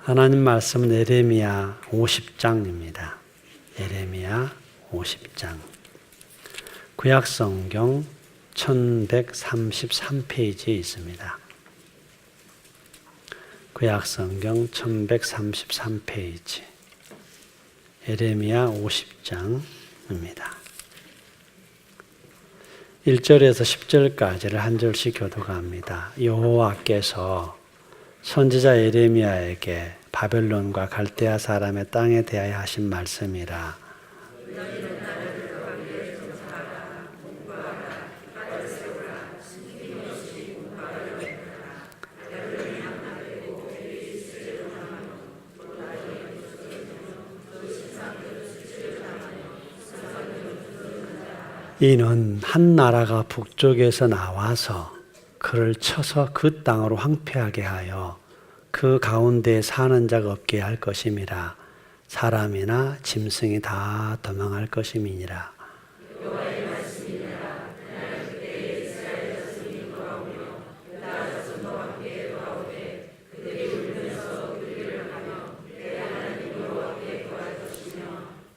하나님 말씀은 예레미야 50장입니다. 예레미야 50장. 구약성경 1133페이지에 있습니다. 구약성경 1133페이지. 예레미야 50장입니다. 1절에서 10절까지를 한 절씩 교독합니다. 여호와께서 선지자 예레미야에게 바벨론과 갈대아 사람의 땅에 대하여 하신 말씀이라. 이는 한 나라가 북쪽에서 나와서 그를 쳐서 그 땅으로 황폐하게 하여 그 가운데에 사는 자가 없게 할 것임이라. 사람이나 짐승이 다 도망할 것임이니라.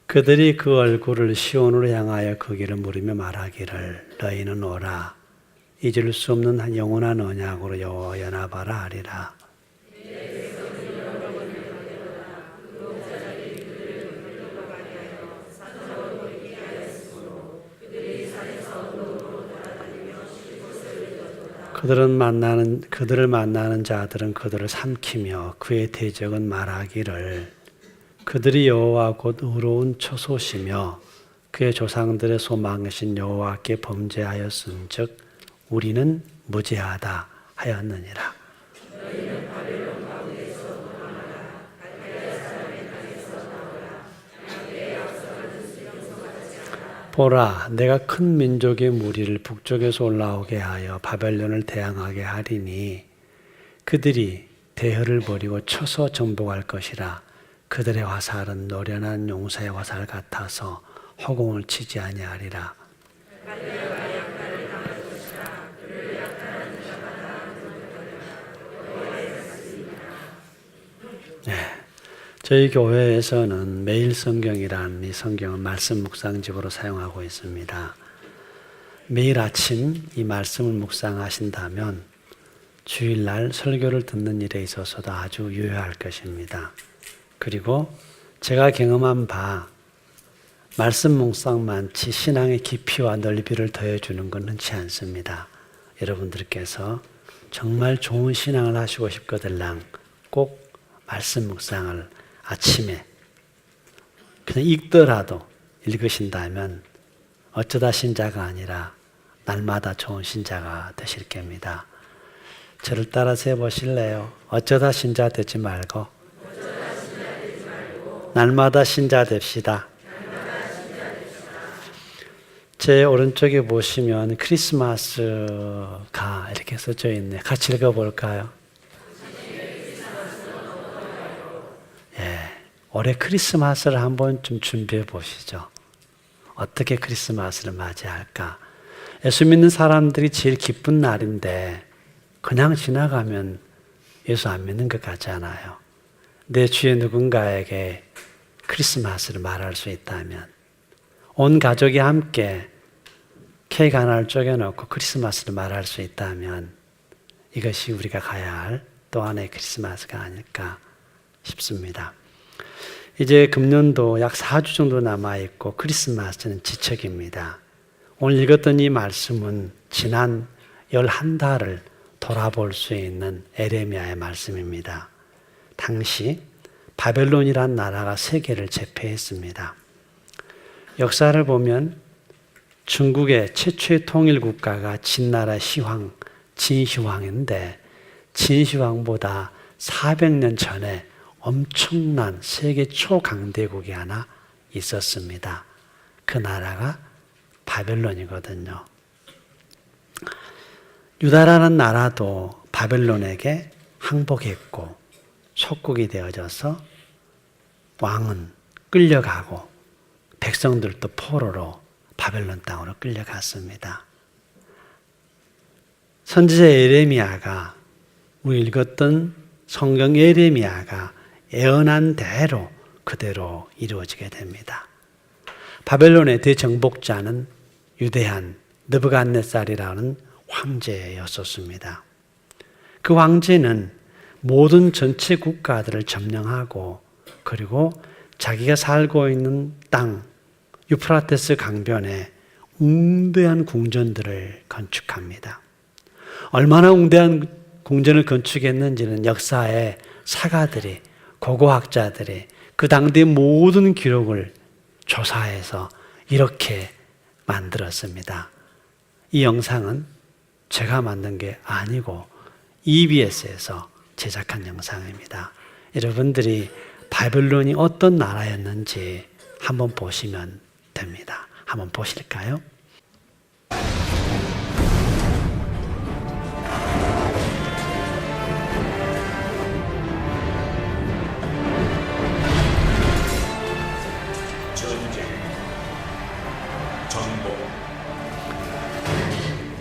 그들이 그 얼굴을 시온으로 향하여 그 길을 물으며 말하기를 너희는 오라 잊을 수 없는 영원한 언약으로 여호와 연합하라 하리라. 그들을 만나는 자들은 그들을 삼키며 그의 대적은 말하기를 그들이 여호와 곧 의로운 처소시며 그의 조상들의 소망이신 여호와께 범죄하였은즉 우리는 무죄하다 하였느니라. 보라, 내가 큰 민족의 무리를 북쪽에서 올라오게 하여 바벨론을 대항하게 하리니 그들이 대허를 버리고 쳐서 정복할 것이라. 그들의 화살은 노련한 용사의 화살 같아서 허공을 치지 아니하리라. 네, 저희 교회에서는 매일 성경이라는 이 성경을 말씀 묵상집으로 사용하고 있습니다. 매일 아침 이 말씀을 묵상하신다면 주일날 설교를 듣는 일에 있어서도 아주 유효할 것입니다. 그리고 제가 경험한 바 말씀 묵상만치 신앙의 깊이와 넓이를 더해주는 건 흔치 않습니다. 여러분들께서 정말 좋은 신앙을 하시고 싶거들랑 꼭 말씀 묵상을 아침에 그냥 읽더라도 읽으신다면 어쩌다 신자가 아니라 날마다 좋은 신자가 되실 겁니다. 저를 따라서 해보실래요? 어쩌다 신자 되지 말고 날마다 신자 됩시다. 제 오른쪽에 보시면 크리스마스가 이렇게 써져 있네. 같이 읽어볼까요? 예, 올해 크리스마스를 한번 좀 준비해 보시죠. 어떻게 크리스마스를 맞이할까? 예수 믿는 사람들이 제일 기쁜 날인데 그냥 지나가면 예수 안 믿는 것 같잖아요. 내 주위에 누군가에게 크리스마스를 말할 수 있다면 온 가족이 함께 케이크 하나를 쪼개놓고 크리스마스를 말할 수 있다면 이것이 우리가 가야 할 또 하나의 크리스마스가 아닐까 싶습니다. 이제 금년도 약 4주 정도 남아있고 크리스마스는 지척입니다. 오늘 읽었던 이 말씀은 지난 11달을 돌아볼 수 있는 에레미야의 말씀입니다. 당시 바벨론이란 나라가 세계를 제패했습니다. 역사를 보면 중국의 최초의 통일 국가가 진나라 시황, 진시황인데 진시황보다 400년 전에 엄청난 세계 초강대국이 하나 있었습니다. 그 나라가 바벨론이거든요. 유다라는 나라도 바벨론에게 항복했고 속국이 되어져서 왕은 끌려가고 백성들도 포로로 바벨론 땅으로 끌려갔습니다. 선지자 예레미야가 우리 읽었던 성경 예레미야가 예언한 대로 그대로 이루어지게 됩니다. 바벨론의 대정복자는 유대한 느부갓네살이라는 황제였었습니다. 그 황제는 모든 전체 국가들을 점령하고 그리고 자기가 살고 있는 땅 유프라테스 강변에 웅대한 궁전들을 건축합니다. 얼마나 웅대한 궁전을 건축했는지는 역사의 사가들이, 고고학자들이 그 당대의 모든 기록을 조사해서 이렇게 만들었습니다. 이 영상은 제가 만든 게 아니고 EBS에서 제작한 영상입니다. 여러분들이 바벨론이 어떤 나라였는지 한번 보시면 됩니다. 한번 보실까요? 전쟁, 정복,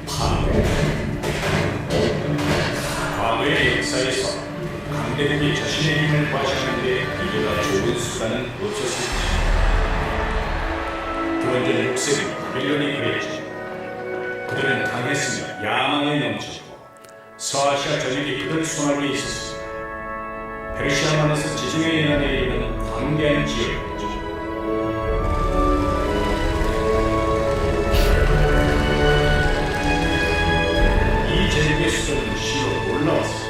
파괴. 과거의 역사에서 강대국이 자신의 힘을 과시하는 데 이보다 좋은 수단은 없었습니다. 기원전 6세기 바빌론이 그랬죠. 그들은 강했으며 야망이 넘치고 서아시아 전역이 그들 손아래에 있었습니다. 페르시아만에서 지중해 연안에 이르는 광대한 지역이었죠. 이 제국의 수도는 시로 올라왔습니다.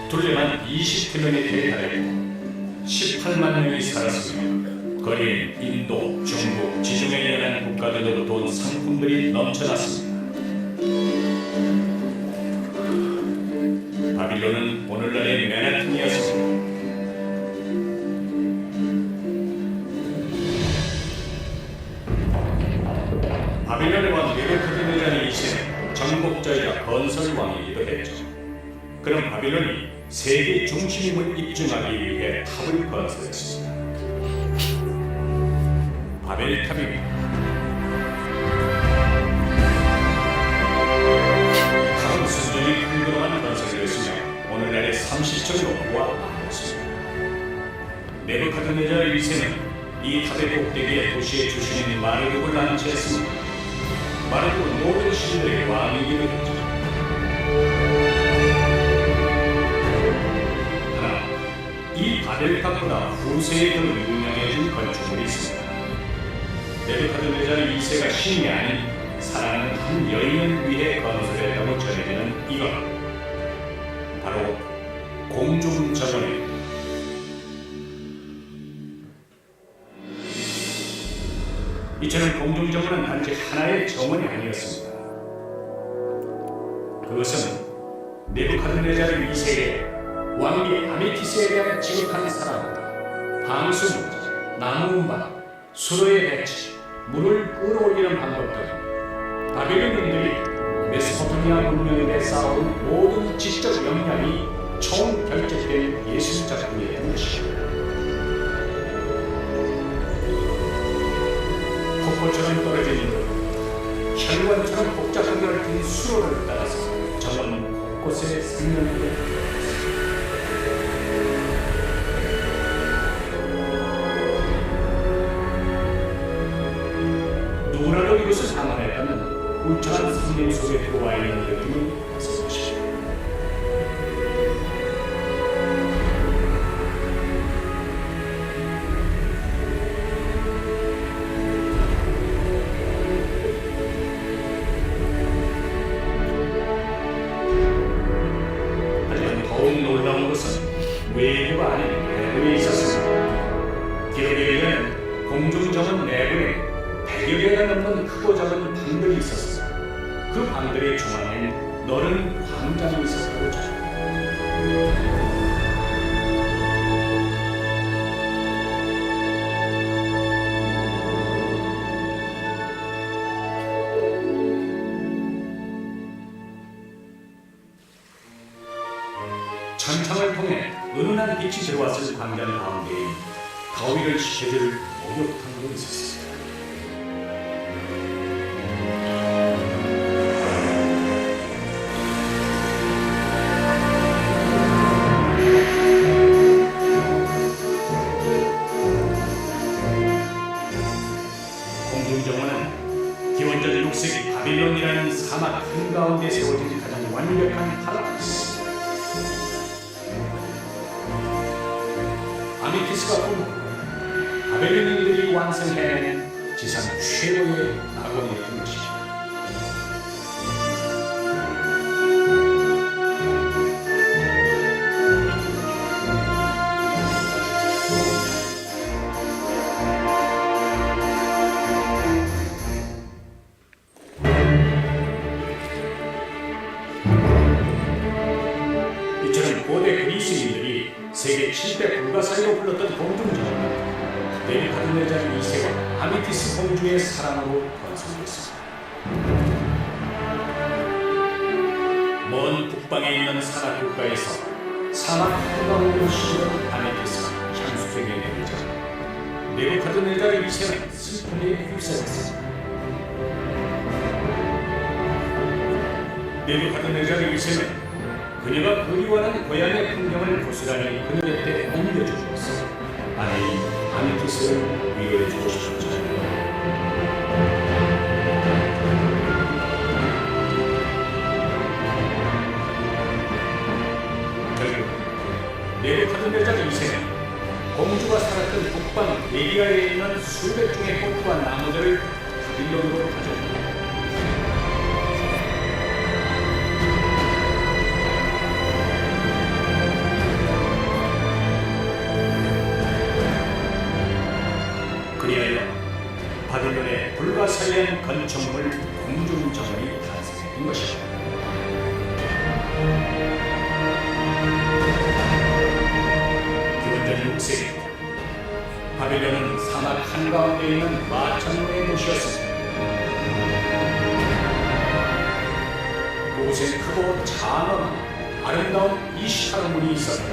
둘레만 20km에 달했고 18만 명이 살았으며 거리엔 인도, 중국, 지중해 연안 국가들로부터 온 상품들이 넘쳐났습니다. 바빌론은 오늘날의 맨하탄이었습니다. 바빌론의 왕 느부갓네살 2세는 정복자이자 건설왕이기도 했죠. 그럼 바빌론이 세계 중심임을 입증하기 위해 탑을 건설했습니다. 바벨탑입니다. 탑은 순전히 흙으로만 건설되었으며 오늘날의 30층으로 모아놨습니다. 느부갓네살 1세는 이 탑의 꼭대기에 도시의 주신인 마르둑을 안치했습니다. 마르둑은 모든 신들의 왕이기도 했죠. 이 바벨탑보다 후세에 더 유명해진 건축물이 있습니다. 느부갓네살 2세가 신이 아닌 사랑하는 한 여인을 위해 건설했다고 전해지는 이것, 바로 공중정원입니다. 이처럼 공중정원은 단지 하나의 정원이 아니었습니다. 그것은 느부갓네살 2세의 왕비 아메티스에 대한 지극한 사랑, 방수문지, 나무 운반, 수로의 배치, 물을 끌어올리는 방법 등 바빌론인들이 메소포타미아 문명에 대해 쌓아온 모든 지적 역량이 총결집된 예술작품이었던 것이죠. 폭포처럼 떨어진 인도, 혈관처럼 복잡하게 얽힌 수로를 따라서 정원 곳곳에 생명을 누구라도 이것을 상상했다면 울창한 성림 속에 들어와 있는 느낌을 받을 것이다. 하지만 더욱 놀라운 것은 외부가 아닌 내부에 있었습니다. 기록에 의하면 공중정원 내부에 100여 개가 넘는 크고 작은 방들이 있었습니다. 그 방들의 중앙엔 너른 광장이 있었다고 전합니다. 천창을 통해 은은한 빛이 들어왔을 광장 가운데에 더위를 식혀줄 목욕탕도 있었습니다. 아미티스가 꿈꾸고 바벨론인들이 완성해낸 지상 최고의 낙원이었던 것이죠. 이처럼 고대 그리스인들이 세계 7대 불가사의로 불렀던 공중전은 네부카드네잘 2세와 아미티스 공주의 사랑으로 번성했습니다. 먼 북방에 있는 산악 국가에서 사막 한가운데로 시절한 아미티스가 향수색에 내리자 네부카드네잘 2세는 슬픔에 휩싸였습니다. 네부카드네잘 2세는 그녀가 그리워하는 고향의 풍경을 고스란히 그녀 곁에 옮겨주면서 아내인 아미티스를 위로해주고 싶었죠. 결국 네부카드네잘 2세는 공주가 살았던 북방 리비아에 있는 수백 종의 꽃과 나무들을 바빌론으로 가져옵니다. 그리하여 바빌론의 불가사의한 건축물 공중정원이 탄생된 것이다. 기원전 6세기 바빌론은 사막 한가운데 있는 마천루의 도시였습니다. 그곳에 크고 장엄한 아름다운 이시타르문이 있었다.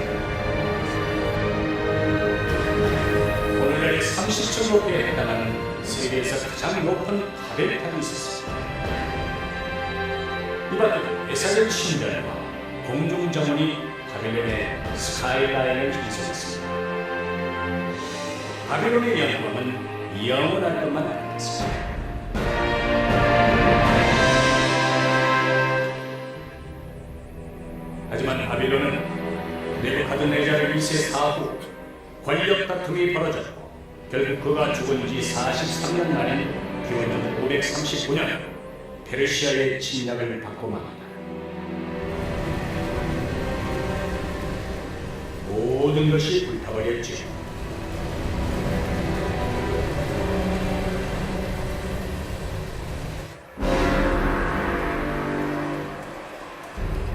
오늘날 30층 높이에 해당하는 세계에서 가장 높은 바벨탑이 있었습니다. 이 밖에도 에사겔 신전과 공중정원이 바벨론의 스카이라인을 형성했습니다. 바벨론의 영광은 영원할 것만 아니었습니다. 하지만 바빌론은 네부카드네잘 2세 사후 권력 다툼이 벌어졌고 결국 그가 죽은 지 43년 만인 기원전 539년 페르시아의 침략을 받고 맙니다. 모든 것이 불타버렸지요.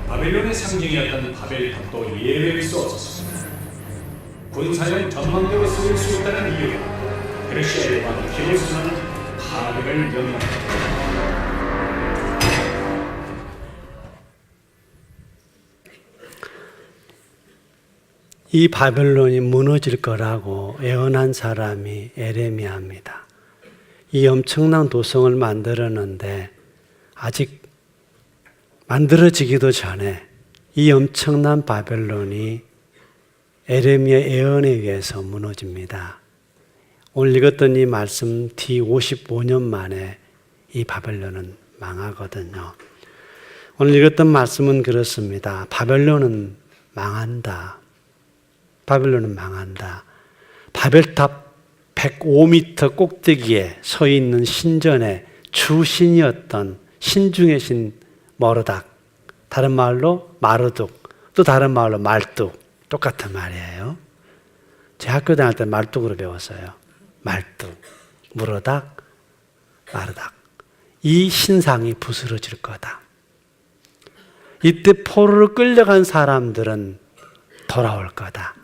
바벨론의 상징이었던 바벨탑도 예외일 수 없었습니다. 군사용 전망대로 쓰일 수 있다는 이유로 페르시아의 왕 키루스는 파괴를 명령합니다. 이 바벨론이 무너질 거라고 예언한 사람이 에레미야입니다. 이 엄청난 도성을 만들었는데 아직 만들어지기도 전에 이 엄청난 바벨론이 에레미야 예언에 의해서 무너집니다. 오늘 읽었던 이 말씀 뒤 55년 만에 이 바벨론은 망하거든요. 오늘 읽었던 말씀은 그렇습니다. 바벨론은 망한다. 바벨론은 망한다. 바벨탑 105m 꼭대기에 서 있는 신전의 주신이었던 신중의 신 머르닥, 다른 말로 마르둑, 또 다른 말로 말뚝, 똑같은 말이에요. 제 학교 다닐 때 말뚝으로 배웠어요. 말뚝, 무르닥, 마르닥. 이 신상이 부스러질 거다. 이때 포로로 끌려간 사람들은 돌아올 거다.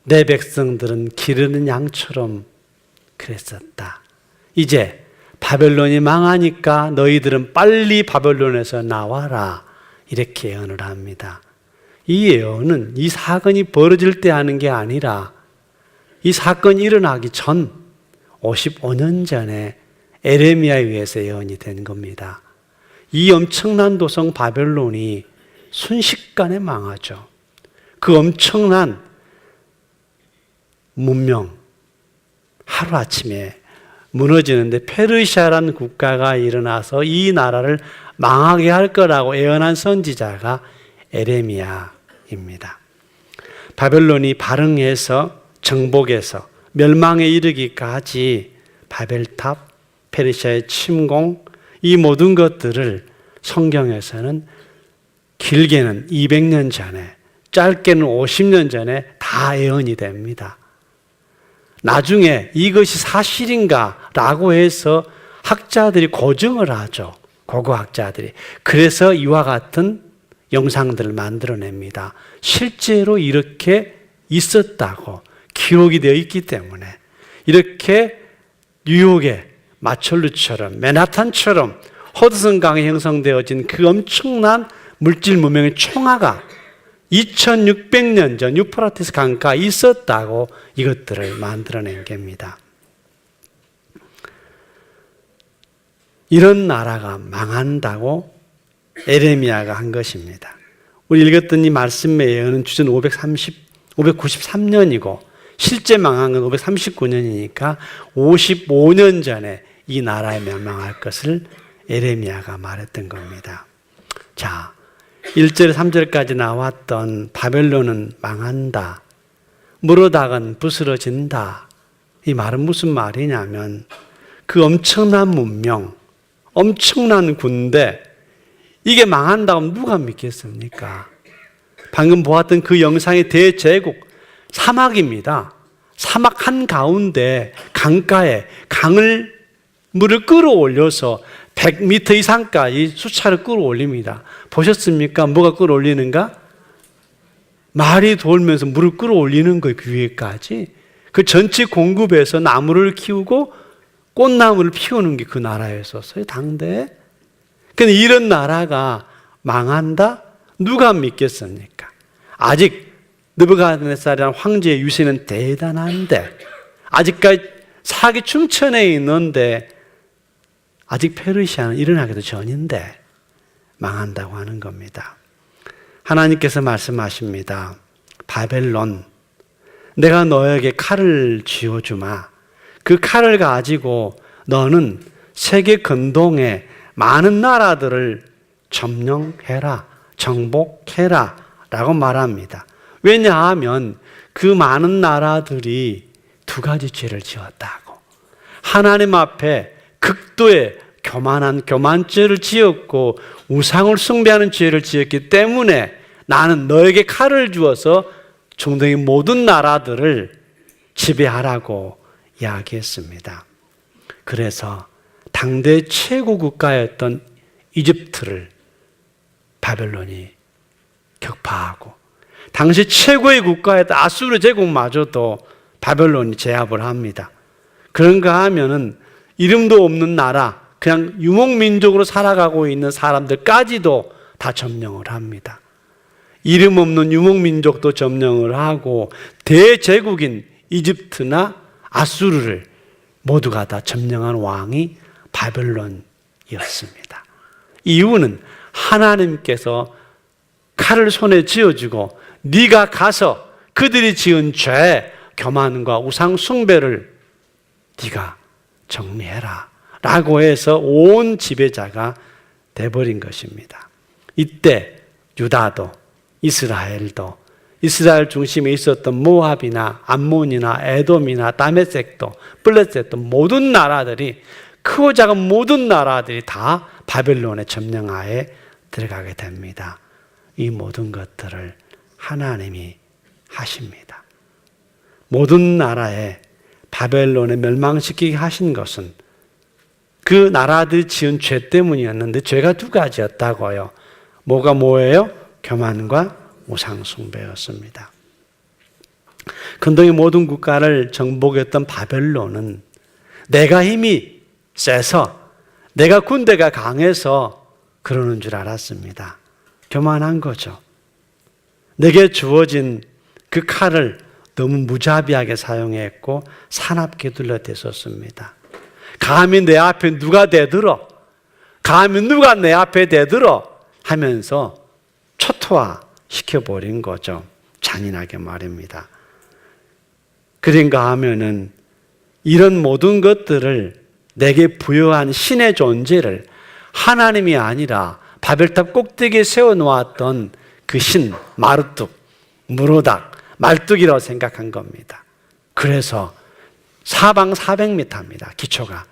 내 백성들은 기르는 양처럼 그랬었다. 이제 바벨론이 망하니까 너희들은 빨리 바벨론에서 나와라. 이렇게 예언을 합니다. 이 예언은 이 사건이 벌어질 때 하는 게 아니라 이 사건이 일어나기 전 55년 전에 에레미야에 의해서 예언이 된 겁니다. 이 엄청난 도성 바벨론이 순식간에 망하죠. 그 엄청난 문명 하루아침에 무너지는데 페르시아라는 국가가 일어나서 이 나라를 망하게 할 거라고 예언한 선지자가 에레미야입니다. 바벨론이 발흥해서 정복에서 멸망에 이르기까지 바벨탑, 페르시아의 침공, 이 모든 것들을 성경에서는 길게는 200년 전에, 짧게는 50년 전에 다 예언이 됩니다. 나중에 이것이 사실인가라고 해서 학자들이 고증을 하죠. 고고학자들이. 그래서 이와 같은 영상들을 만들어냅니다. 실제로 이렇게 있었다고 기록이 되어 있기 때문에 이렇게 뉴욕의 마철루처럼 맨하탄처럼 허드슨강에 형성되어진 그 엄청난 물질 문명의 총화가 2600년 전 유프라테스 강가에 있었다고 이것들을 만들어낸 겁니다. 이런 나라가 망한다고 에레미야가 한 것입니다. 우리 읽었던 이 말씀의 예언은 주전 593년이고 실제 망한 건 539년이니까 55년 전에 이 나라에 멸망할 것을 에레미야가 말했던 겁니다. 자, 1절 3절까지 나왔던 바벨론은 망한다, 무르닥은 부스러진다, 이 말은 무슨 말이냐면 그 엄청난 문명, 엄청난 군대, 이게 망한다고 하면 누가 믿겠습니까? 방금 보았던 그 영상의 대제국, 사막입니다. 사막 한가운데 강가에 물을 끌어올려서 100m 이상까지 수차를 끌어올립니다. 보셨습니까? 뭐가 끌어올리는가? 말이 돌면서 물을 끌어올리는 거예요. 그 위에까지. 그 전체 공급에서 나무를 키우고 꽃나무를 피우는 게 그 나라였었어요. 당대에. 근데 이런 나라가 망한다? 누가 믿겠습니까? 아직 느부갓네살이라는 황제의 유세는 대단한데, 아직까지 사기 충천에 있는데, 아직 페르시아는 일어나기도 전인데 망한다고 하는 겁니다. 하나님께서 말씀하십니다. 바벨론, 내가 너에게 칼을 쥐어주마. 그 칼을 가지고 너는 세계 근동에 많은 나라들을 점령해라, 정복해라 라고 말합니다. 왜냐하면 그 많은 나라들이 두 가지 죄를 지었다고. 하나님 앞에 극도의 교만한 교만죄를 지었고 우상을 숭배하는 죄를 지었기 때문에 나는 너에게 칼을 주어서 중동의 모든 나라들을 지배하라고 이야기했습니다. 그래서 당대 최고 국가였던 이집트를 바벨론이 격파하고, 당시 최고의 국가였던 아수르 제국마저도 바벨론이 제압을 합니다. 그런가 하면은 이름도 없는 나라, 그냥 유목민족으로 살아가고 있는 사람들까지도 다 점령을 합니다. 이름 없는 유목민족도 점령을 하고 대제국인 이집트나 아수르를 모두가 다 점령한 왕이 바벨론이었습니다. 이유는 하나님께서 칼을 손에 쥐어주고 네가 가서 그들이 지은 죄, 교만과 우상 숭배를 네가 정리해라 라고 해서 온 지배자가 돼버린 것입니다. 이때 유다도 이스라엘도 이스라엘 중심에 있었던 모압이나 암몬이나 에돔이나 다메섹도 블레셋도 모든 나라들이, 크고 작은 모든 나라들이 다 바벨론의 점령하에 들어가게 됩니다. 이 모든 것들을 하나님이 하십니다. 모든 나라에 바벨론에 멸망시키게 하신 것은 그 나라들 지은 죄 때문이었는데, 죄가 두 가지였다고요. 뭐가 뭐예요? 교만과 우상 숭배였습니다. 근동의 모든 국가를 정복했던 바벨론은 내가 힘이 세서, 내가 군대가 강해서 그러는 줄 알았습니다. 교만한 거죠. 내게 주어진 그 칼을 너무 무자비하게 사용했고 사납게 둘러댔었습니다. 감히 내 앞에 누가 대들어, 감히 누가 내 앞에 대들어 하면서 초토화 시켜버린 거죠. 잔인하게 말입니다. 그런가 하면은 이런 모든 것들을 내게 부여한 신의 존재를 하나님이 아니라 바벨탑 꼭대기에 세워놓았던 그 신, 마르뚝, 무로닥, 말뚝이라고 생각한 겁니다. 그래서 사방 400m입니다. 기초가.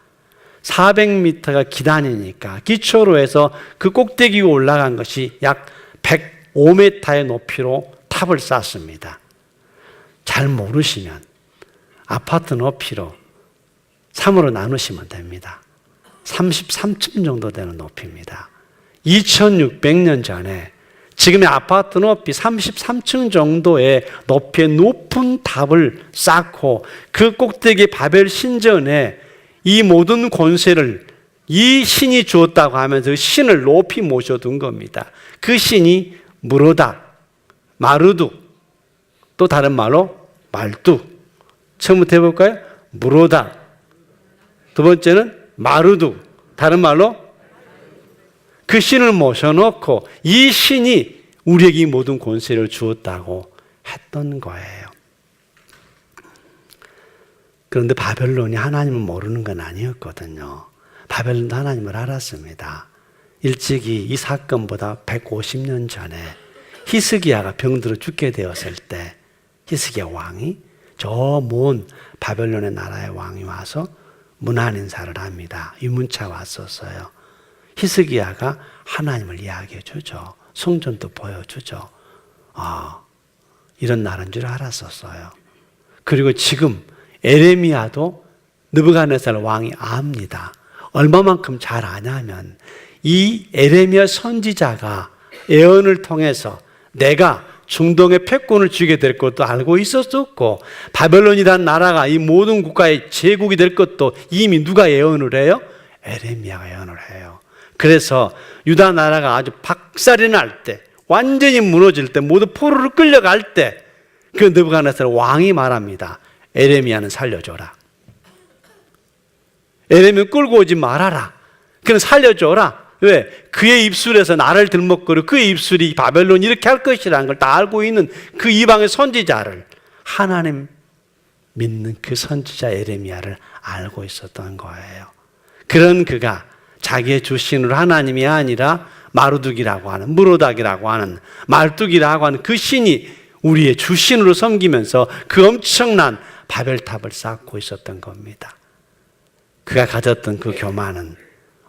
400m가 기단이니까 기초로 해서 그 꼭대기 위에 올라간 것이 약 105m의 높이로 탑을 쌓습니다. 잘 모르시면 아파트 높이로 3으로 나누시면 됩니다. 33층 정도 되는 높이입니다. 2600년 전에 지금의 아파트 높이 33층 정도의 높이의 높은 탑을 쌓고 그 꼭대기 바벨 신전에 이 모든 권세를 이 신이 주었다고 하면서 신을 높이 모셔둔 겁니다. 그 신이 무로닥, 마르둑, 또 다른 말로 말뚝. 처음부터 해볼까요? 무로닥. 두 번째는 마르둑. 다른 말로 그 신을 모셔놓고 이 신이 우리에게 이 모든 권세를 주었다고 했던 거예요. 그런데 바벨론이 하나님을 모르는 건 아니었거든요. 바벨론도 하나님을 알았습니다. 일찍이 이 사건보다 150년 전에 히스기야가 병들어 죽게 되었을 때 히스기야 왕이 저 먼 바벨론의 나라의 왕이 와서 문안 인사를 합니다. 유문차 왔었어요. 히스기야가 하나님을 이야기해 주죠. 성전도 보여주죠. 이런 나라인 줄 알았었어요. 그리고 지금 에레미야도 느부갓네살 왕이 압니다. 얼마만큼 잘 아냐면 이 에레미야 선지자가 예언을 통해서 내가 중동의 패권을 쥐게 될 것도 알고 있었었고 바벨론이라는 나라가 이 모든 국가의 제국이 될 것도 이미 누가 예언을 해요? 에레미야가 예언을 해요. 그래서 유다 나라가 아주 박살이 날 때, 완전히 무너질 때, 모두 포로로 끌려갈 때 그 느부갓네살 왕이 말합니다. 에레미야는 살려줘라. 에레미야 끌고 오지 말아라. 그는 살려줘라. 왜? 그의 입술에서 나를 들먹거려 그의 입술이 바벨론 이렇게 할 것이라는 걸 다 알고 있는 그 이방의 선지자를 하나님 믿는 그 선지자 에레미야를 알고 있었던 거예요. 그런 그가 자기의 주신으로 하나님이 아니라 마루둑이라고 하는 무로닥이라고 하는 말뚝이라고 하는 그 신이 우리의 주신으로 섬기면서 그 엄청난 바벨탑을 쌓고 있었던 겁니다. 그가 가졌던 그 교만은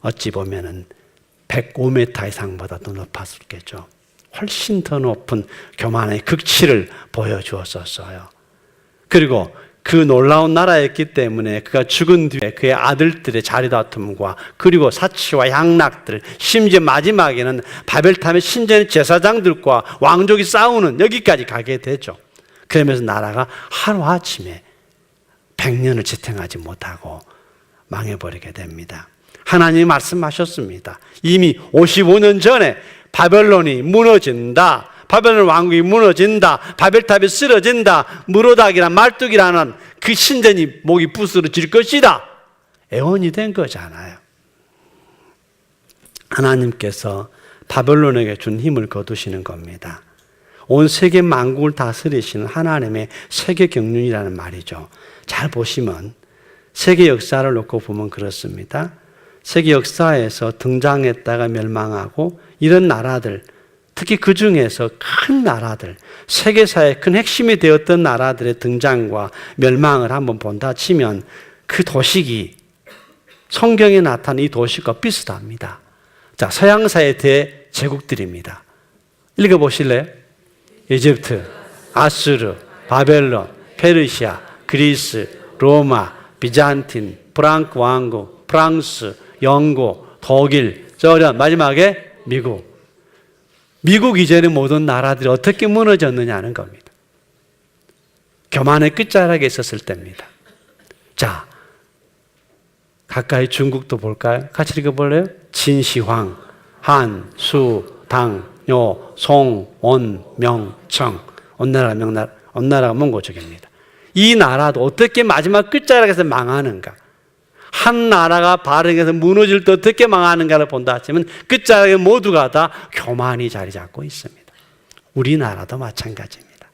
어찌 보면은 105m 이상보다 더 높았겠죠. 훨씬 더 높은 교만의 극치를 보여주었었어요. 그리고 그 놀라운 나라였기 때문에 그가 죽은 뒤에 그의 아들들의 자리다툼과 그리고 사치와 향락들, 심지어 마지막에는 바벨탑의 신전 제사장들과 왕족이 싸우는 여기까지 가게 되죠. 그러면서 나라가 하루아침에 100년을 지탱하지 못하고 망해버리게 됩니다. 하나님이 말씀하셨습니다. 이미 55년 전에 바벨론이 무너진다. 바벨론 왕국이 무너진다. 바벨탑이 쓰러진다. 무로닥이란 말뚝이라는 그 신전이 목이 부스러질 것이다. 예언이 된 거잖아요. 하나님께서 바벨론에게 준 힘을 거두시는 겁니다. 온 세계 만국을 다스리시는 하나님의 세계 경륜이라는 말이죠. 잘 보시면 세계 역사를 놓고 보면 그렇습니다. 세계 역사에서 등장했다가 멸망하고 이런 나라들, 특히 그 중에서 큰 나라들, 세계사의 큰 핵심이 되었던 나라들의 등장과 멸망을 한번 본다 치면 그 도식이 성경에 나타난 이 도식과 비슷합니다. 자, 서양사의 대제국들입니다. 읽어보실래요? 이집트, 아수르, 바벨론, 페르시아, 그리스, 로마, 비잔틴, 프랑크 왕국, 프랑스, 영국, 독일, 소련, 마지막에 미국. 미국 이전의 모든 나라들이 어떻게 무너졌느냐는 겁니다. 교만의 끝자락에 있었을 때입니다. 자, 가까이 중국도 볼까요? 같이 읽어볼래요? 진시황, 한, 수, 당, 요, 송, 온, 명, 청. 온나라가 몽고족입니다. 이 나라도 어떻게 마지막 끝자락에서 망하는가? 한 나라가 발행해서 무너질 때 어떻게 망하는가를 본다 하시면 끝자락에 모두가 다 교만이 자리 잡고 있습니다. 우리나라도 마찬가지입니다.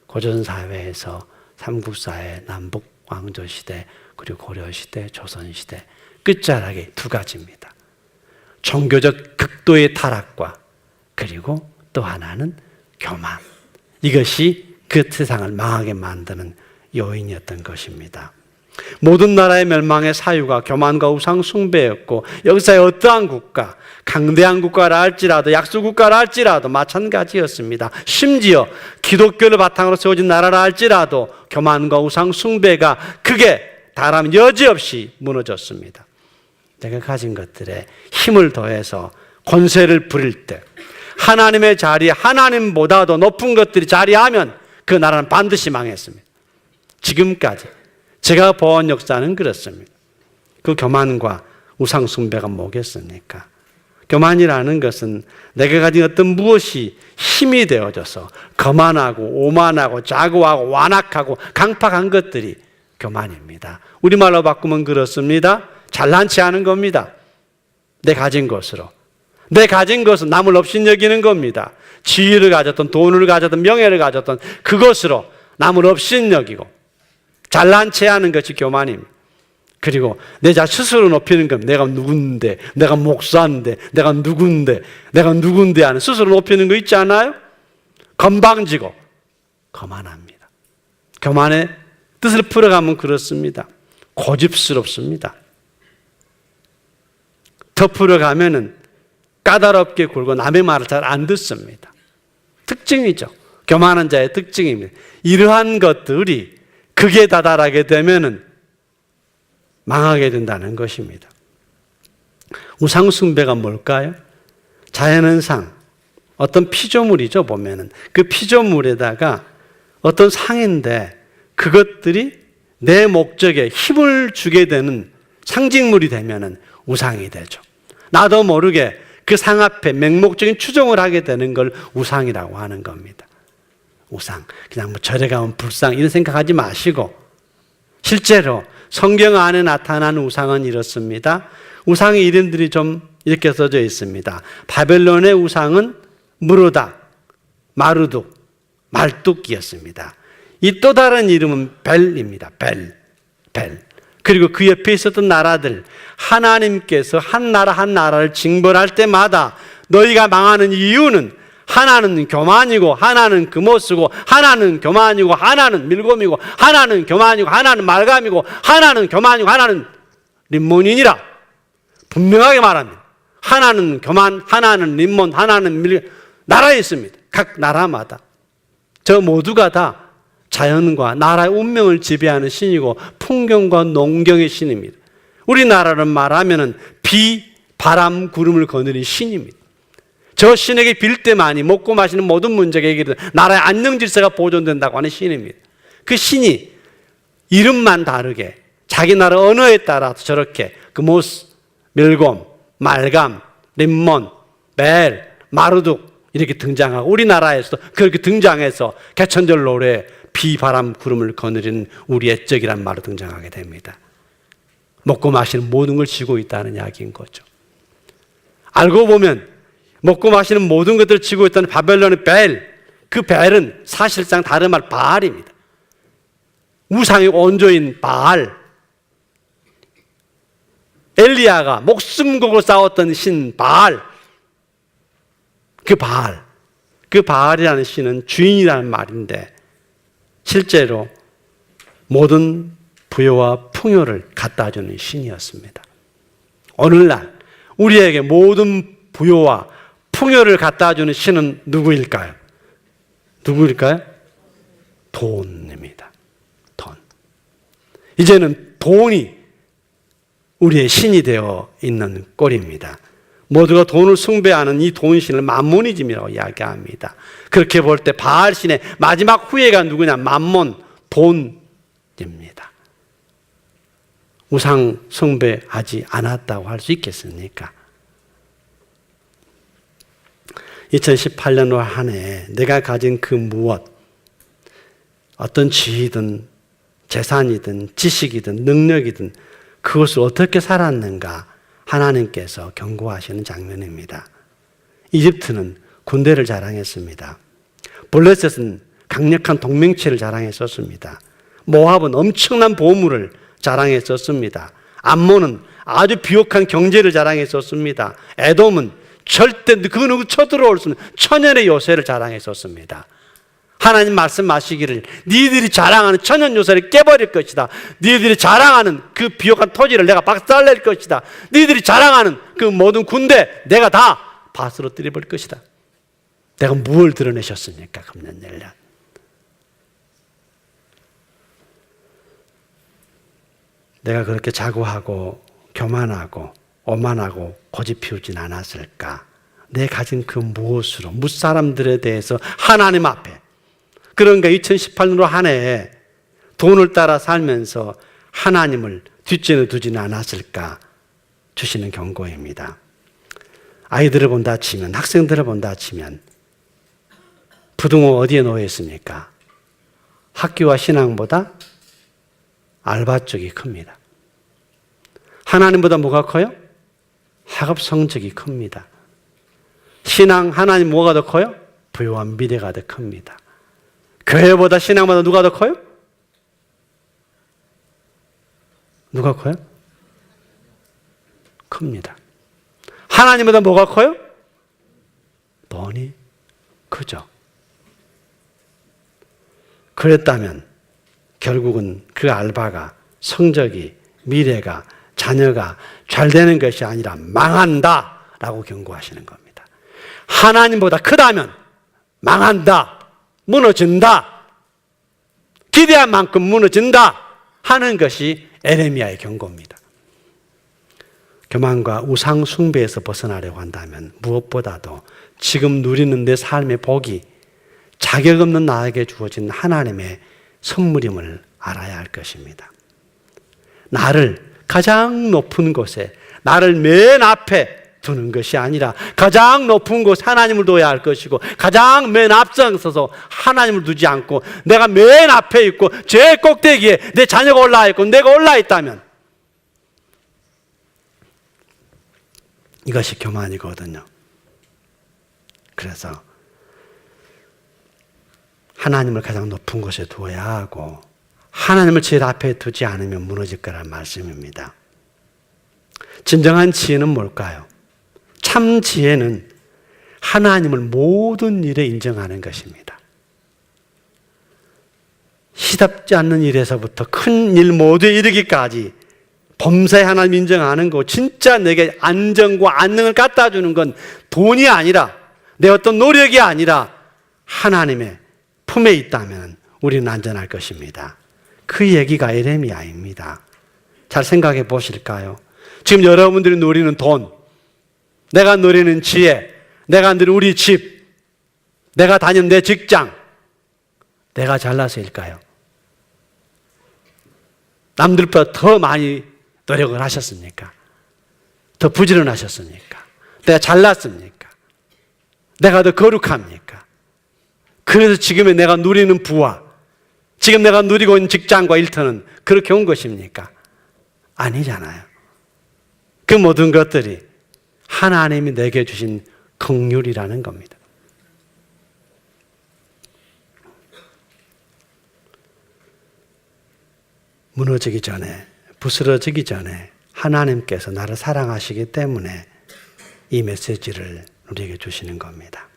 고전사회에서 삼국사회, 남북 왕조시대, 그리고 고려시대, 조선시대 끝자락이 두 가지입니다. 종교적 극도의 타락과 그리고 또 하나는 교만. 이것이 그 세상을 망하게 만드는 요인이었던 것입니다. 모든 나라의 멸망의 사유가 교만과 우상 숭배였고 역사의 어떠한 국가, 강대한 국가라 할지라도 약소 국가라 할지라도 마찬가지였습니다. 심지어 기독교를 바탕으로 세워진 나라라 할지라도 교만과 우상 숭배가 극에 달하면 여지없이 무너졌습니다. 내가 가진 것들에 힘을 더해서 권세를 부릴 때 하나님의 자리에 하나님보다도 높은 것들이 자리하면 그 나라는 반드시 망했습니다. 지금까지 제가 본 역사는 그렇습니다. 그 교만과 우상 숭배가 뭐겠습니까? 교만이라는 것은 내가 가진 어떤 무엇이 힘이 되어져서 거만하고 오만하고 자고하고 완악하고 강팍한 것들이 교만입니다. 우리말로 바꾸면 그렇습니다. 잘난 체 하는 겁니다. 내 가진 것으로. 내 가진 것은 남을 없인 여기는 겁니다. 지위를 가졌던 돈을 가졌던 명예를 가졌던 그것으로 남을 없인 여기고 잘난 체 하는 것이 교만입니다. 그리고 내 스스로 높이는 겁니다. 내가 누군데, 내가 목사인데, 내가 누군데 하는 스스로 높이는 거 있지 않아요? 건방지고 거만합니다. 교만의 뜻을 풀어가면 그렇습니다. 고집스럽습니다. 더 풀어가면은 까다롭게 굴고 남의 말을 잘 안 듣습니다. 특징이죠. 교만한 자의 특징입니다. 이러한 것들이 극에 다다르게 되면은 망하게 된다는 것입니다. 우상숭배가 뭘까요? 자연은상, 어떤 피조물이죠, 보면은. 그 피조물에다가 어떤 상인데 그것들이 내 목적에 힘을 주게 되는 상징물이 되면은 우상이 되죠. 나도 모르게 그 상 앞에 맹목적인 추종을 하게 되는 걸 우상이라고 하는 겁니다. 우상. 그냥 뭐 절에 가면 불상 이런 생각하지 마시고 실제로 성경 안에 나타난 우상은 이렇습니다. 우상의 이름들이 좀 이렇게 써져 있습니다. 바벨론의 우상은 무르닥, 마르둑, 말뚝이었습니다. 이 또 다른 이름은 벨입니다. 벨. 그리고 그 옆에 있었던 나라들, 하나님께서 한 나라를 징벌할 때마다 너희가 망하는 이유는 하나는 교만이고 하나는 금오스고 하나는 교만이고 하나는 밀곰이고 하나는 교만이고 하나는 말감이고 하나는 교만이고 하나는 림몬인이라 분명하게 말합니다. 하나는 교만, 하나는 림몬, 하나는 나라에 있습니다. 각 나라마다. 저 모두가 다 자연과 나라의 운명을 지배하는 신이고 풍경과 농경의 신입니다. 우리나라를 말하면 비, 바람, 구름을 거느린 신입니다. 저 신에게 빌 때만이 먹고 마시는 모든 문제가 해결돼 나라의 안녕 질서가 보존된다고 하는 신입니다. 그 신이 이름만 다르게 자기 나라 언어에 따라서 저렇게 금오스, 밀곰, 말감, 림몬, 벨, 마르둑 이렇게 등장하고 우리나라에서도 그렇게 등장해서 개천절 노래 비, 바람, 구름을 거느리는 우리의 적이란 말로 등장하게 됩니다. 먹고 마시는 모든 걸 쥐고 있다는 이야기인 거죠. 알고 보면 먹고 마시는 모든 것들을 쥐고 있다는 바벨론의 벨, 그 벨은 사실상 다른 말 바알입니다. 우상의 원조인 바알. 엘리야가 목숨 걸고 싸웠던 신 바알. 그 바알이라는 신은 주인이라는 말인데 실제로 모든 부여와 풍요를 갖다 주는 신이었습니다. 오늘날 우리에게 모든 부여와 풍요를 갖다 주는 신은 누구일까요? 돈입니다. 돈. 이제는 돈이 우리의 신이 되어 있는 꼴입니다. 모두가 돈을 숭배하는 이 돈신을 만모니즘이라고 이야기합니다. 그렇게 볼 때 바알신의 마지막 후예가 누구냐? 만몬, 돈입니다. 우상 숭배하지 않았다고 할 수 있겠습니까? 2018년 올 한 해 내가 가진 그 무엇, 어떤 지위든 재산이든 지식이든 능력이든 그것을 어떻게 살았는가 하나님께서 경고하시는 장면입니다. 이집트는 군대를 자랑했습니다. 블레셋은 강력한 동맹체를 자랑했었습니다. 모압은 엄청난 보물을 자랑했었습니다. 암몬은 아주 비옥한 경제를 자랑했었습니다. 에돔은 절대 그 누구 쳐들어올 수 없는 천연의 요새를 자랑했었습니다. 하나님 말씀하시기를 니들이 자랑하는 천연 요새를 깨버릴 것이다. 니들이 자랑하는 그 비옥한 토지를 내가 박살낼 것이다. 니들이 자랑하는 그 모든 군대 내가 다 밭으로 들여버릴 것이다. 내가 무엇을 드러내셨습니까? 금년 1년. 내가 그렇게 자고하고 교만하고 오만하고 고집 피우진 않았을까? 내 가진 그 무엇으로 무사람들에 대해서 하나님 앞에 그런가 2018년으로 한 해에 돈을 따라 살면서 하나님을 뒷전에 두지는 않았을까 주시는 경고입니다. 아이들을 본다 치면, 학생들을 본다 치면 부등호 어디에 놓여 있습니까? 학교와 신앙보다 알바 쪽이 큽니다. 하나님보다 뭐가 커요? 학업 성적이 큽니다. 신앙, 하나님 뭐가 더 커요? 부요와 미래가 더 큽니다. 교회보다 신앙보다 누가 더 커요? 누가 커요? 큽니다. 하나님보다 뭐가 커요? 돈이 크죠. 그랬다면 결국은 그 알바가 성적이 미래가 자녀가 잘 되는 것이 아니라 망한다라고 경고하시는 겁니다. 하나님보다 크다면 망한다, 무너진다, 기대한 만큼 무너진다 하는 것이 에레미야의 경고입니다. 교만과 우상 숭배에서 벗어나려고 한다면 무엇보다도 지금 누리는 내 삶의 복이 자격 없는 나에게 주어진 하나님의 선물임을 알아야 할 것입니다. 나를 가장 높은 곳에, 나를 맨 앞에 두는 것이 아니라 가장 높은 곳 하나님을 둬야 할 것이고, 가장 맨 앞장서서 하나님을 두지 않고 내가 맨 앞에 있고 제일 꼭대기에 내 자녀가 올라와 있고 내가 올라와 있다면 이것이 교만이거든요. 그래서 하나님을 가장 높은 곳에 두어야 하고 하나님을 제일 앞에 두지 않으면 무너질 거라는 말씀입니다. 진정한 지혜는 뭘까요? 참 지혜는 하나님을 모든 일에 인정하는 것입니다. 시답지 않는 일에서부터 큰 일 모두에 이르기까지 범사에 하나님 인정하는 거, 진짜 내게 안정과 안능을 갖다 주는 건 돈이 아니라 내 어떤 노력이 아니라 하나님의 품에 있다면 우리는 안전할 것입니다. 그 얘기가 에레미야입니다. 잘 생각해 보실까요? 지금 여러분들이 누리는 돈, 내가 누리는 지혜, 내가 누리는 우리 집, 내가 다니는 내 직장, 내가 잘나서일까요? 남들보다 더 많이 노력을 하셨습니까? 더 부지런하셨습니까? 내가 잘났습니까? 내가 더 거룩합니까? 그래서 지금의 내가 누리는 부와 지금 내가 누리고 있는 직장과 일터는 그렇게 온 것입니까? 아니잖아요. 그 모든 것들이 하나님이 내게 주신 긍휼이라는 겁니다. 무너지기 전에, 부스러지기 전에 하나님께서 나를 사랑하시기 때문에 이 메시지를 우리에게 주시는 겁니다.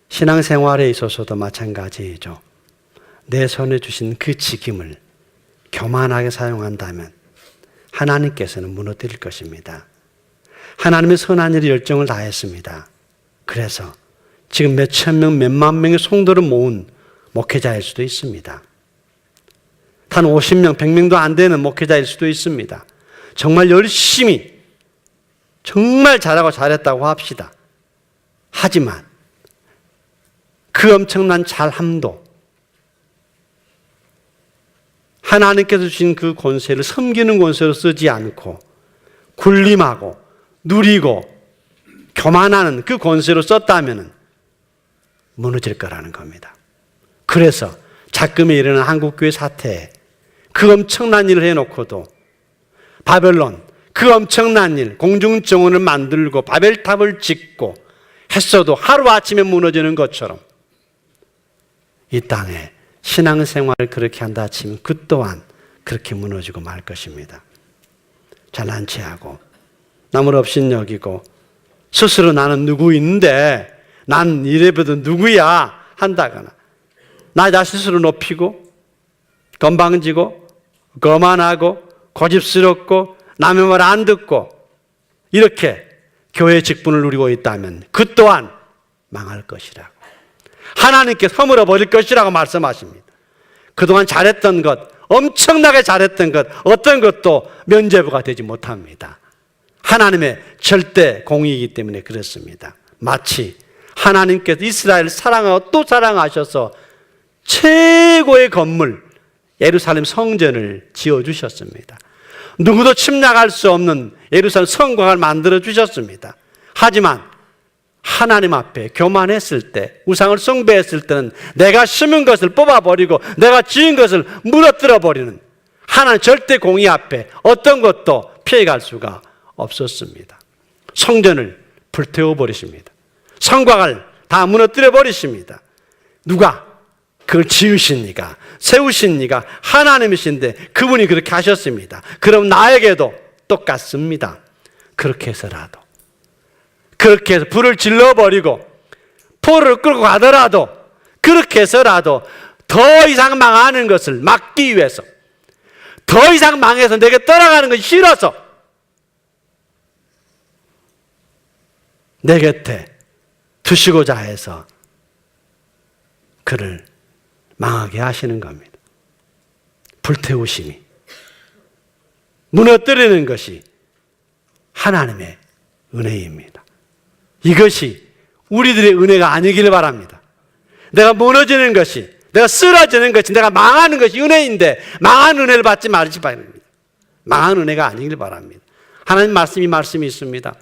신앙생활에 있어서도 마찬가지이죠. 내 손에 주신 그 직임을 교만하게 사용한다면 하나님께서는 무너뜨릴 것입니다. 하나님의 선한 일에 열정을 다했습니다. 그래서 지금 몇천 명, 몇만 명의 성도를 모은 목회자일 수도 있습니다. 단 50명, 100명도 안 되는 목회자일 수도 있습니다. 정말 열심히, 정말 잘하고 잘했다고 합시다. 하지만 그 엄청난 잘함도 하나님께서 주신 그 권세를 섬기는 권세로 쓰지 않고 군림하고 누리고 교만하는 그 권세로 썼다면 무너질 거라는 겁니다. 그래서 작금에 일어난 한국교회 사태에 그 엄청난 일을 해놓고도 바벨론 그 엄청난 일, 공중정원을 만들고 바벨탑을 짓고 했어도 하루아침에 무너지는 것처럼 이 땅에 신앙생활을 그렇게 한다 치면 그 또한 그렇게 무너지고 말 것입니다. 잘난 체하고 남을 업신여기고 스스로 나는 누구인데 난 이래봬도 누구야 한다거나 나 자신 스스로 높이고 건방지고 거만하고 고집스럽고 남의 말 안 듣고 이렇게 교회의 직분을 누리고 있다면 그 또한 망할 것이라고, 하나님께 허물어 버릴 것이라고 말씀하십니다. 그동안 잘했던 것, 엄청나게 잘했던 것, 어떤 것도 면죄부가 되지 못합니다. 하나님의 절대 공의이기 때문에 그렇습니다. 마치 하나님께서 이스라엘을 사랑하고 또 사랑하셔서 최고의 건물 예루살렘 성전을 지어주셨습니다. 누구도 침략할 수 없는 예루살렘 성곽을 만들어 주셨습니다. 하지만 하나님 앞에 교만했을 때, 우상을 숭배했을 때는 내가 심은 것을 뽑아버리고 내가 지은 것을 무너뜨려버리는 하나님 절대 공의 앞에 어떤 것도 피해갈 수가 없었습니다. 성전을 불태워버리십니다. 성곽을 다 무너뜨려버리십니다. 누가 그걸 지으신 이가, 세우신 이가 하나님이신데 그분이 그렇게 하셨습니다. 그럼 나에게도 똑같습니다. 그렇게 해서라도, 그렇게 해서 불을 질러버리고 포를 끌고 가더라도, 그렇게 해서라도 더 이상 망하는 것을 막기 위해서, 더 이상 망해서 내게 떠나가는 것이 싫어서 내 곁에 두시고자 해서 그를 망하게 하시는 겁니다. 불태우심이, 무너뜨리는 것이 하나님의 은혜입니다. 이것이 우리들의 은혜가 아니길 바랍니다. 내가 무너지는 것이, 내가 쓰러지는 것이, 내가 망하는 것이 은혜인데 망한 은혜를 받지 말지 바랍니다. 망한 은혜가 아니길 바랍니다. 하나님 말씀이 있습니다.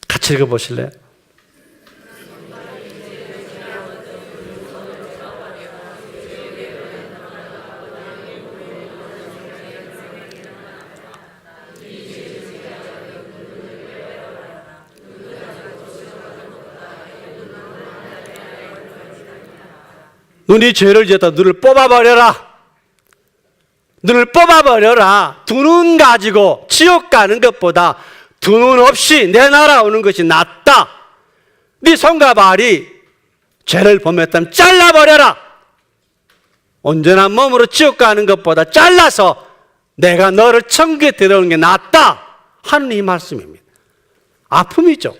같이 읽어보실래요? 눈이 죄를 지었다. 눈을 뽑아버려라. 눈을 뽑아버려라. 두 눈 가지고 지옥 가는 것보다 두 눈 없이 내 나라 오는 것이 낫다. 네 손과 발이 죄를 범했다면 잘라버려라. 온전한 몸으로 지옥 가는 것보다 잘라서 내가 너를 천국에 들어오는 게 낫다 하는 이 말씀입니다. 아픔이죠.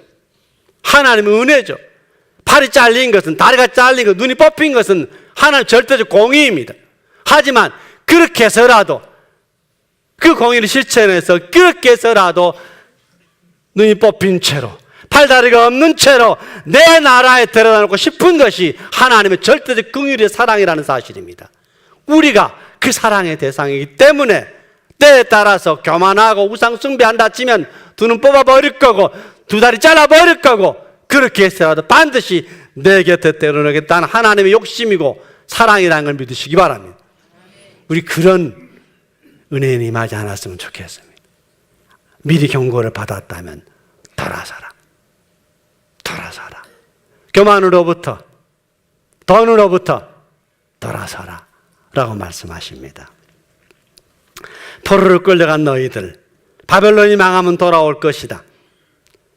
하나님의 은혜죠. 팔이 잘린 것은, 다리가 잘린 것, 눈이 뽑힌 것은 하나님 절대적 공의입니다. 하지만 그렇게 해서라도, 그 공의를 실천해서 그렇게 해서라도 눈이 뽑힌 채로, 팔다리가 없는 채로 내 나라에 들어가고 싶은 것이 하나님의 절대적 긍휼의 사랑이라는 사실입니다. 우리가 그 사랑의 대상이기 때문에 때에 따라서 교만하고 우상 숭배한다 치면 두 눈 뽑아버릴 거고 두 다리 잘라버릴 거고, 그렇게 해서라도 반드시 내 곁에 때려넣겠다는 하나님의 욕심이고 사랑이라는 걸 믿으시기 바랍니다. 우리 그런 은혜에 임하지 않았으면 좋겠습니다. 미리 경고를 받았다면 돌아서라. 돌아서라. 교만으로부터, 돈으로부터 돌아서라 라고 말씀하십니다. 포로로 끌려간 너희들, 바벨론이 망하면 돌아올 것이다.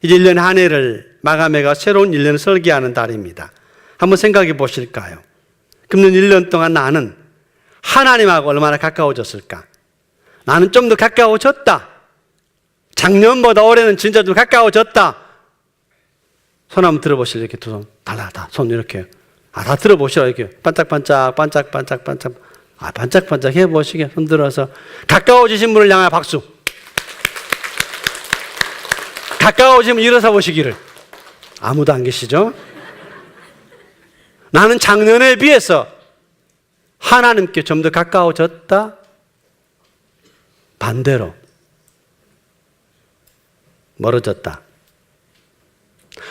이제 1년의 한 해를 마감해가 새로운 1년을 설계하는 달입니다. 한번 생각해 보실까요? 금년 1년 동안 나는 하나님하고 얼마나 가까워졌을까? 나는 좀 더 가까워졌다. 작년보다 올해는 진짜 좀 가까워졌다. 손 한번 들어보실래요? 이렇게 두 손, 다 손 이렇게. 다 들어보시라. 이렇게 반짝반짝, 반짝반짝, 반짝. 반짝반짝 해보시게. 손 들어서. 가까워지신 분을 향하여 박수. 가까워지면 일어서 보시기를. 아무도 안 계시죠? 나는 작년에 비해서 하나님께 좀 더 가까워졌다. 반대로 멀어졌다.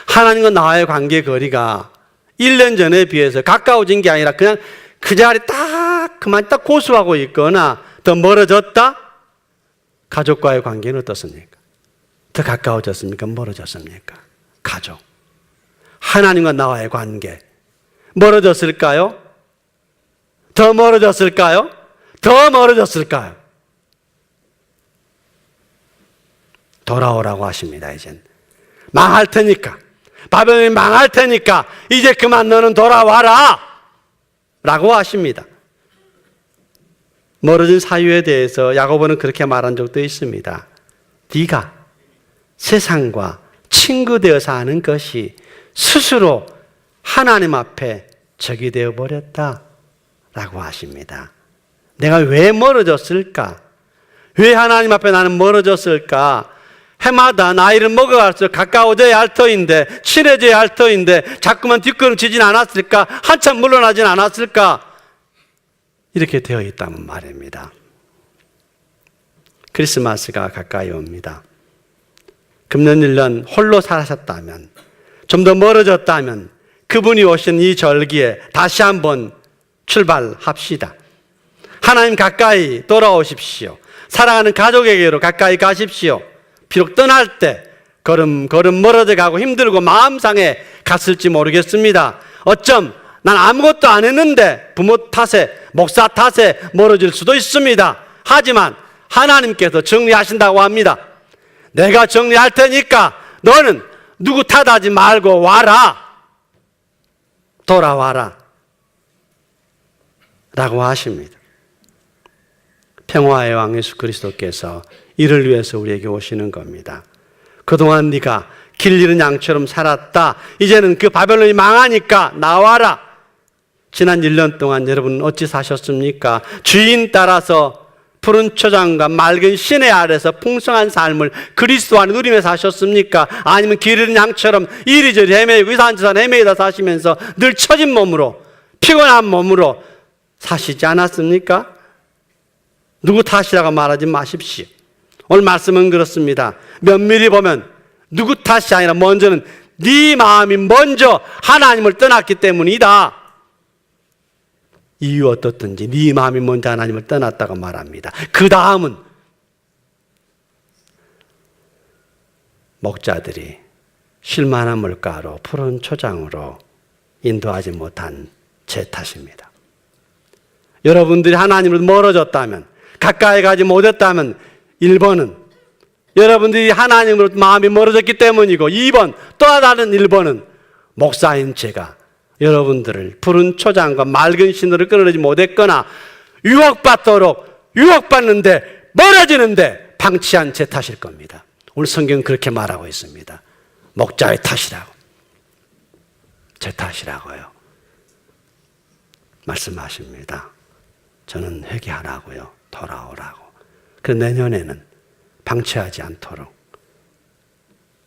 하나님과 나와의 관계 거리가 1년 전에 비해서 가까워진 게 아니라 그냥 그 자리 그만 딱 고수하고 있거나 더 멀어졌다. 가족과의 관계는 어떻습니까? 더 가까워졌습니까? 멀어졌습니까? 가족. 하나님과 나와의 관계. 멀어졌을까요? 더 멀어졌을까요? 더 멀어졌을까요? 돌아오라고 하십니다, 이젠. 망할 테니까. 바벨론이 망할 테니까 이제 그만 너는 돌아와라 라고 하십니다. 멀어진 사유에 대해서 야고보는 그렇게 말한 적도 있습니다. 네가 세상과 친구 되어 사는 것이 스스로 하나님 앞에 적이 되어버렸다 라고 하십니다. 내가 왜 멀어졌을까? 왜 하나님 앞에 나는 멀어졌을까? 해마다 나이를 먹어갈수록 가까워져야 할 터인데, 친해져야 할 터인데 자꾸만 뒷걸음치진 않았을까? 한참 물러나진 않았을까? 이렇게 되어 있다는 말입니다. 크리스마스가 가까이 옵니다. 금년 1년 홀로 살았다면, 좀 더 멀어졌다면 그분이 오신 이 절기에 다시 한번 출발합시다. 하나님 가까이 돌아오십시오. 사랑하는 가족에게로 가까이 가십시오. 비록 떠날 때 걸음걸음 멀어져 가고 힘들고 마음 상해 갔을지 모르겠습니다. 어쩜 난 아무것도 안 했는데 부모 탓에 목사 탓에 멀어질 수도 있습니다. 하지만 하나님께서 정리하신다고 합니다. 내가 정리할 테니까 너는 누구 탓하지 말고 와라. 돌아와라 라고 하십니다. 평화의 왕 예수 그리스도께서 이를 위해서 우리에게 오시는 겁니다. 그동안 네가 길 잃은 양처럼 살았다. 이제는 그 바벨론이 망하니까 나와라. 지난 1년 동안 여러분 어찌 사셨습니까? 주인 따라서 푸른 초장과 맑은 시내 아래서 풍성한 삶을 그리스도 안에 누리며 사셨습니까? 아니면 길 잃은 양처럼 이리저리 헤매고 이산저산 헤매다 사시면서 늘 처진 몸으로, 피곤한 몸으로 사시지 않았습니까? 누구 탓이라고 말하지 마십시오. 오늘 말씀은 그렇습니다. 면밀히 보면 누구 탓이 아니라 먼저는 네 마음이 먼저 하나님을 떠났기 때문이다. 이유 어떻든지 네 마음이 먼저 하나님을 떠났다고 말합니다. 그 다음은 목자들이 쉴만한 물가로 푸른 초장으로 인도하지 못한 제 탓입니다. 여러분들이 하나님으로 멀어졌다면, 가까이 가지 못했다면 1번은 여러분들이 하나님으로 마음이 멀어졌기 때문이고, 2번 또 다른 1번은 목사인 제가 여러분들을 푸른 초장과 맑은 신호를 끊어내지 못했거나 유혹받는데 멀어지는데 방치한 제 탓일 겁니다. 오늘 성경은 그렇게 말하고 있습니다. 목자의 탓이라고, 제 탓이라고요 말씀하십니다. 저는 회개하라고요, 돌아오라고. 그 내년에는 방치하지 않도록,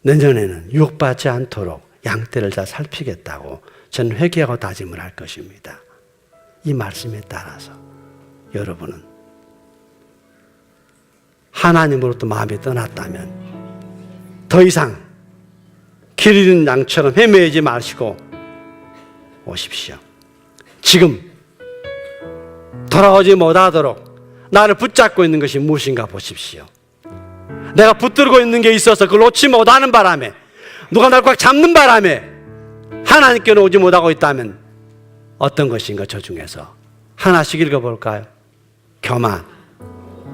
내년에는 유혹받지 않도록 양떼를 다 살피겠다고 저는 회개하고 다짐을 할 것입니다. 이 말씀에 따라서 여러분은 하나님으로부터 마음이 떠났다면 더 이상 길 잃은 양처럼 헤매지 마시고 오십시오. 지금 돌아오지 못하도록 나를 붙잡고 있는 것이 무엇인가 보십시오. 내가 붙들고 있는 게 있어서 그걸 놓지 못하는 바람에, 누가 날 꽉 잡는 바람에 하나님께는 오지 못하고 있다면 어떤 것인가? 저 중에서 하나씩 읽어볼까요? 교만,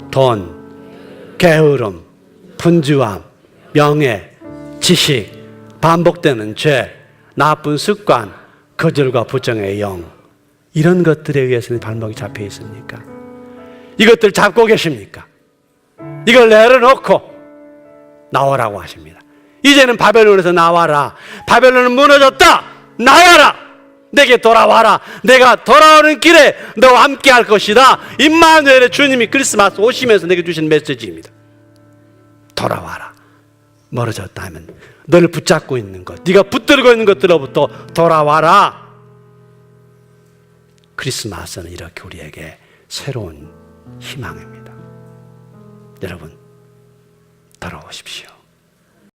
돈, 게으름, 분주함, 명예, 지식, 반복되는 죄, 나쁜 습관, 거절과 부정의 영, 이런 것들에 의해서는 발목이 잡혀 있습니까? 이것들 잡고 계십니까? 이걸 내려놓고 나오라고 하십니다. 이제는 바벨론에서 나와라. 바벨론은 무너졌다. 나와라. 내게 돌아와라. 내가 돌아오는 길에 너와 함께 할 것이다. 임마누엘의 주님이 크리스마스 오시면서 내게 주신 메시지입니다. 돌아와라. 멀어졌다면 너를 붙잡고 있는 것, 네가 붙들고 있는 것들로부터 돌아와라. 크리스마스는 이렇게 우리에게 새로운 희망입니다. 여러분, 돌아오십시오.